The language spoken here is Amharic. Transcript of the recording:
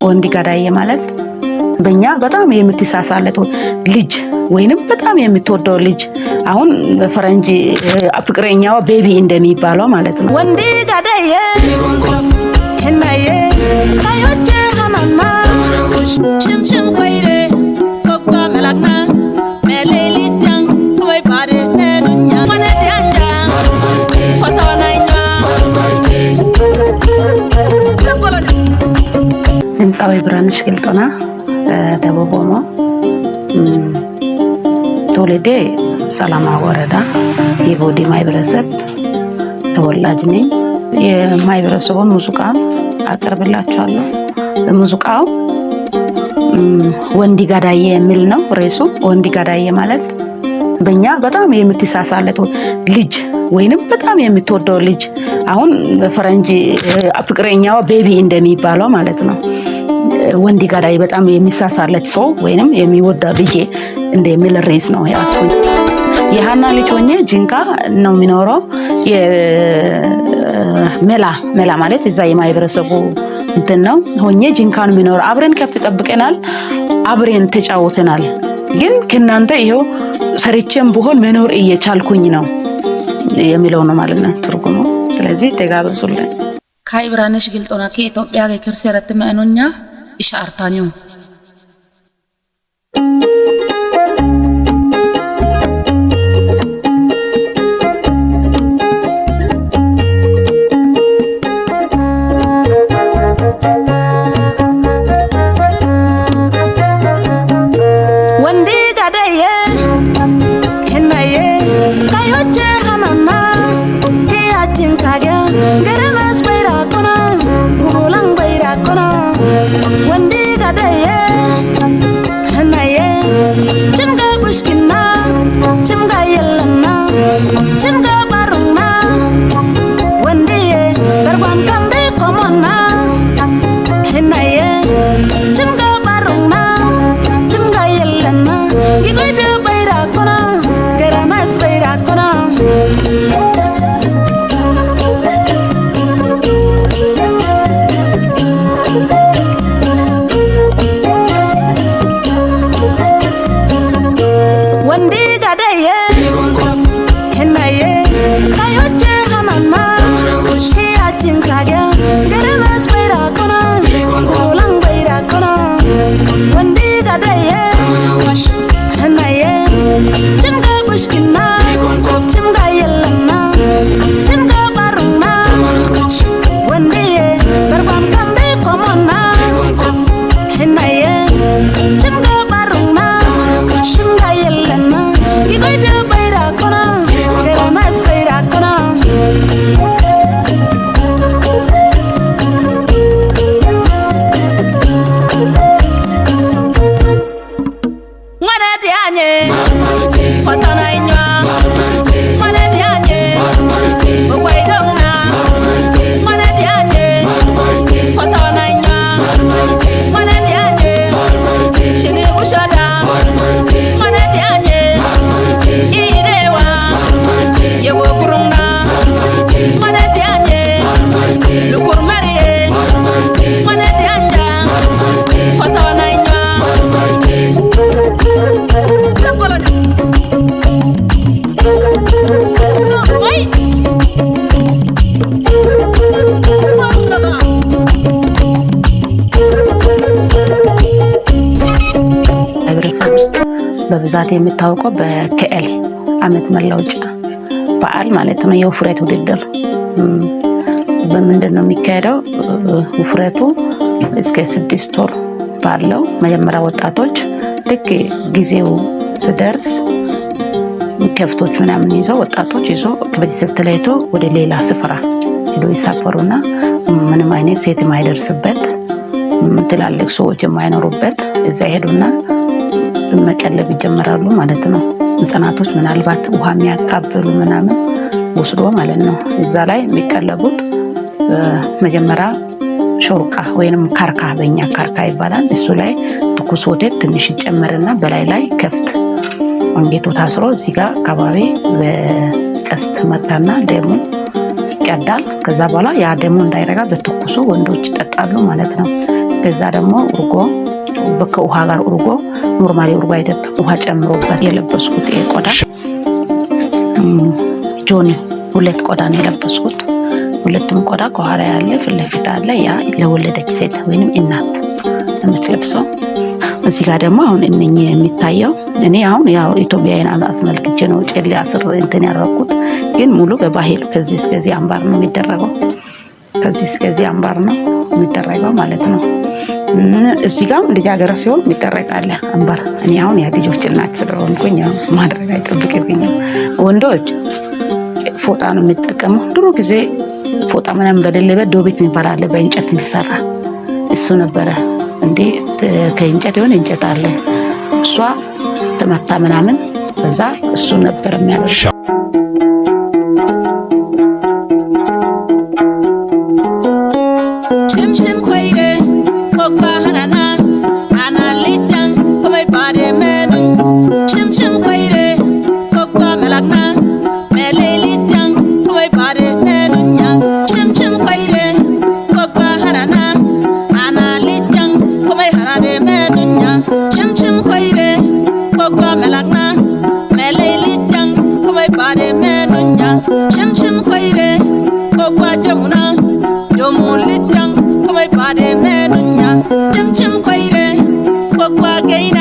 ወንድ ገዳይ ማለት በእኛ በጣም የምትሳሳለት ልጅ ወይንም በጣም የምትወደው ልጅ አሁን በፈረንጅ ፍቅረኛዋ ቤቢ እንደሚባለው ማለት ነው። ወንድ ገዳይ ከናዬ ካዮቼ ሀናና ሽምሽም ኮይሬ ኮባ መላክና መሌሊትያን ወይ ባደ መኑኛ ወነዲያንዳ ኮታናኛ ድምፃዊ ብርሃነሽ ግልጦና ደቡብ ኦሞ ትውልዴ ሰላማ ወረዳ የቦዲ ማህበረሰብ ተወላጅ ነኝ። የማህበረሰቡን ሙዚቃ አቀርብላችኋለሁ። ሙዚቃው ወንድ ገዳይ የሚል ነው ርዕሱ። ወንድ ገዳይ ማለት በእኛ በጣም የምትሳሳለት ልጅ ወይንም በጣም የምትወደው ልጅ አሁን በፈረንጅ ፍቅረኛዋ ቤቢ እንደሚባለው ማለት ነው። ወንድ ገዳይ በጣም የሚሳሳለት ሰው ወይንም የሚወደው ልጅ እንደሚል ርዕስ ነው ያልኩኝ። የሃና ልጅ ሆኜ ጂንካ ነው የሚኖረው። መላ ማለት እዛ የማህበረሰቡ እንትን ነው ሆኜ ጂንካ ነው የሚኖረው። አብረን ከብት ጠብቀናል፣ አብረን ተጫውተናል። ግን ከናንተ ይሄው ሰርቼም ቢሆን መኖር እየቻልኩኝ ነው የሚለው ነው ማለት ነው ትርጉሙ። ስለዚህ ተጋብዙልኝ። ካይ ብርሃነሽ ግልጦና ከኢትዮጵያ ከክርሰረት ማኑኛ ኢሻርታኙ በብዛት የሚታወቀው በከኤል አመት መለወጫ በዓል ማለት ነው። የውፍረት ውድድር በምንድን ነው የሚካሄደው? ውፍረቱ እስከ 6 ወር ባለው መጀመሪያ ወጣቶች ልክ ጊዜው ሲደርስ ከፍቶች ምናምን ይዘው ወጣቶች ይዘው ከቤተሰብ ተለይቶ ወደ ሌላ ስፍራ ሄደው ይሳፈሩና ምንም አይነት ሴት የማይደርስበት ትላልቅ ሰዎች የማይኖሩበት እዛ ሄዱና መቀለብ ይጀምራሉ ማለት ነው። ህፃናቶች ምናልባት ውሃ የሚያቃብሉ ምናምን ወስዶ ማለት ነው። እዛ ላይ የሚቀለቡት መጀመሪያ ሾርቃ ወይንም ካርካ በእኛ ካርካ ይባላል። እሱ ላይ ትኩስ ወተት ትንሽ ይጨመርና በላይ ላይ ከፍት አንገቱ ታስሮ እዚህ ጋር አካባቢ በቀስት መታና ደሙ ይቀዳል። ከዛ በኋላ ያ ደሙ እንዳይረጋ በትኩሱ ወንዶች ይጠጣሉ ማለት ነው። ከዛ ደግሞ እርጎ በከውሃ ጋር እርጎ ኖርማሊ እርጎ አይደለም ውሃ ጨምሮበት የለበስኩት ቆዳ ጆኒ 2 ቆዳ ነው የለበስኩት። ሁለቱም ቆዳ ከኋላ ያለ ፍለፊት አለ። ያ ለወለደች ሴት ወይንም እናት የምትለብሰው። እዚህ ጋር ደግሞ አሁን እነኚህ የሚታየው እኔ አሁን ያው ኢትዮጵያዊን አስመልክቼ ነው ጨሌ አስር እንትን ያደረኩት፣ ግን ሙሉ በባህል ከዚህ እስከዚህ አምባር ነው የሚደረገው። ከዚህ እስከዚህ አምባር ነው የሚደረገው ማለት ነው። እዚህ ጋር ልጃገረድ ሲሆን የሚደረጋለ አምባር። እኔ አሁን የልጆች እናት ስለሆንኩኝ ማድረግ አይጠብቅብኝም። ወንዶች ፎጣ ነው የሚጠቀመው። ድሮ ጊዜ ፎጣ ምናምን በሌለበት ዶቤት የሚባል አለ በእንጨት የሚሰራ እሱ ነበረ። እንዴ ከእንጨት የሆነ እንጨት አለ እሷ ተመታ ምናምን በዛ እሱ ነበር የሚያደርገው። Chim chim kwaire, kwa gaina.